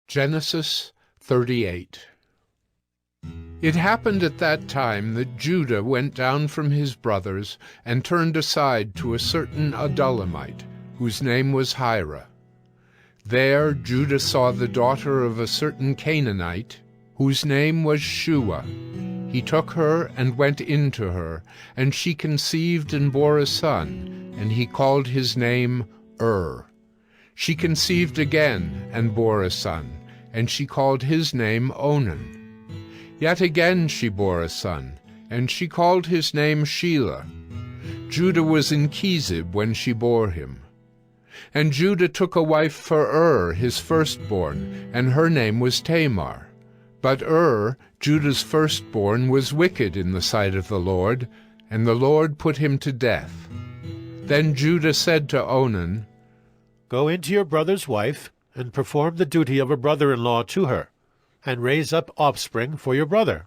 Genesis 38. It happened at that time that Judah went down from his brothers and turned aside to a certain Adullamite, whose name was Hira. There Judah saw the daughter of a certain Canaanite, whose name was Shua. He took her and went in to her, and she conceived and bore a son, and he called his name She conceived again and bore a son, and she called his name Onan. Yet again she bore a son, and she called his name Shelah. Judah was in Chezib when she bore him. And Judah took a wife for his firstborn, and her name was Tamar. But Judah's firstborn, was wicked in the sight of the Lord, and the Lord put him to death. Then Judah said to Onan, "Go into your brother's wife, and perform the duty of a brother-in-law to her, and raise up offspring for your brother."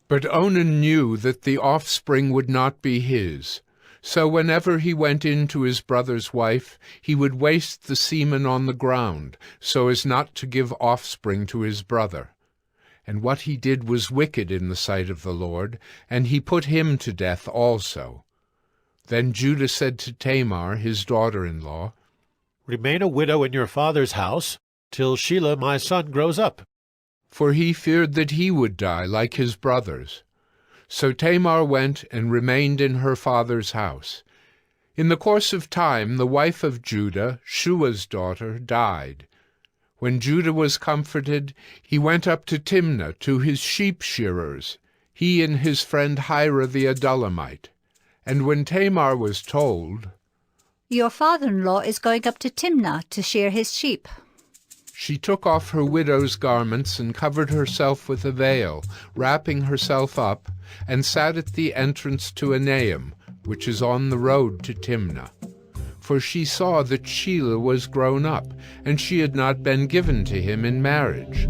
But Onan knew that the offspring would not be his. So whenever he went in to his brother's wife, he would waste the semen on the ground, so as not to give offspring to his brother. And what he did was wicked in the sight of the Lord, and he put him to death also. Then Judah said to Tamar, his daughter-in-law, "Remain a widow in your father's house, till Shelah my son grows up." For he feared that he would die like his brothers. So Tamar went and remained in her father's house. In the course of time the wife of Judah, Shua's daughter, died. When Judah was comforted, he went up to Timnah to his sheep-shearers, he and his friend Hira the Adullamite. And when Tamar was told, "Your father-in-law is going up to Timnah to shear his sheep," she took off her widow's garments and covered herself with a veil, wrapping herself up, and sat at the entrance to Enaim, which is on the road to Timnah. For she saw that Shelah was grown up, and she had not been given to him in marriage.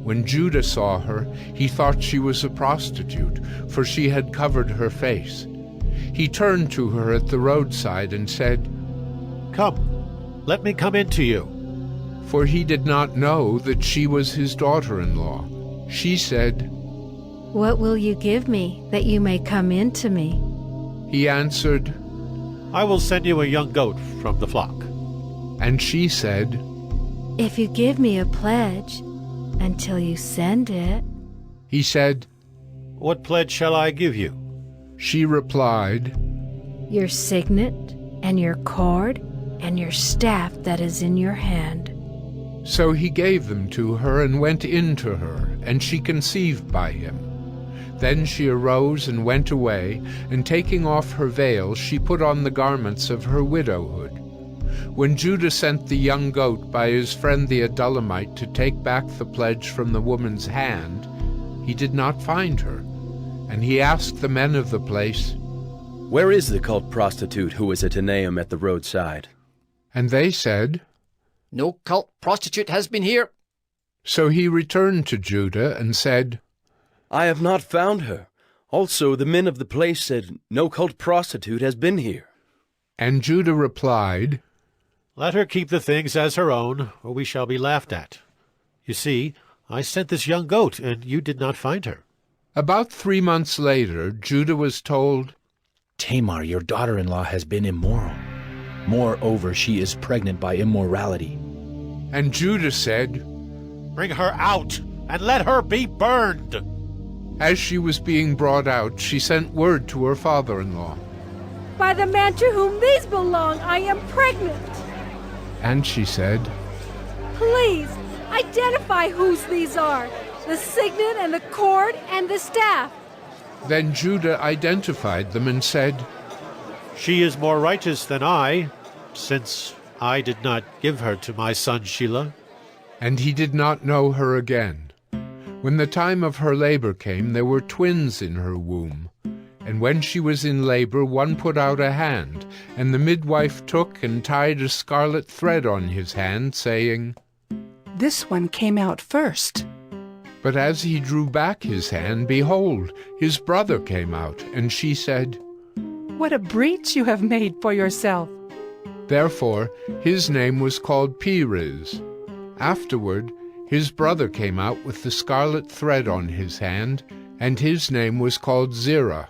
When Judah saw her, he thought she was a prostitute, for she had covered her face. He turned to her at the roadside and said, "Come, let me come in to you." For he did not know that she was his daughter-in-law. She said, "What will you give me that you may come in to me?" He answered, "I will send you a young goat from the flock." And she said, "If you give me a pledge until you send it." He said, "What pledge shall I give you?" She replied, "Your signet and your cord and your staff that is in your hand." So he gave them to her and went in to her, and she conceived by him. Then she arose and went away, and taking off her veil, she put on the garments of her widowhood. When Judah sent the young goat by his friend the Adullamite to take back the pledge from the woman's hand, he did not find her. And he asked the men of the place, "Where is the cult prostitute who was at Enaim at the roadside?" And they said, "No cult prostitute has been here." So he returned to Judah and said, "I have not found her. Also the men of the place said, 'No cult prostitute has been here.'" And Judah replied, "Let her keep the things as her own, or we shall be laughed at. You see, I sent this young goat, and you did not find her." About 3 months later, Judah was told, "Tamar, your daughter-in-law, has been immoral. Moreover, she is pregnant by immorality." And Judah said, "Bring her out, and let her be burned." As she was being brought out, she sent word to her father-in-law. "By the man to whom these belong, I am pregnant." And she said, "Please, identify whose these are, the signet and the cord and the staff." Then Judah identified them and said, "She is more righteous than I, since I did not give her to my son Shelah." And he did not know her again. When the time of her labor came, there were twins in her womb. And when she was in labor, one put out a hand, and the midwife took and tied a scarlet thread on his hand, saying, "This one came out first." But as he drew back his hand, behold, his brother came out, and she said, "What a breach you have made for yourself." Therefore his name was called Perez. Afterward His brother came out with the scarlet thread on his hand, and his name was called Zerah.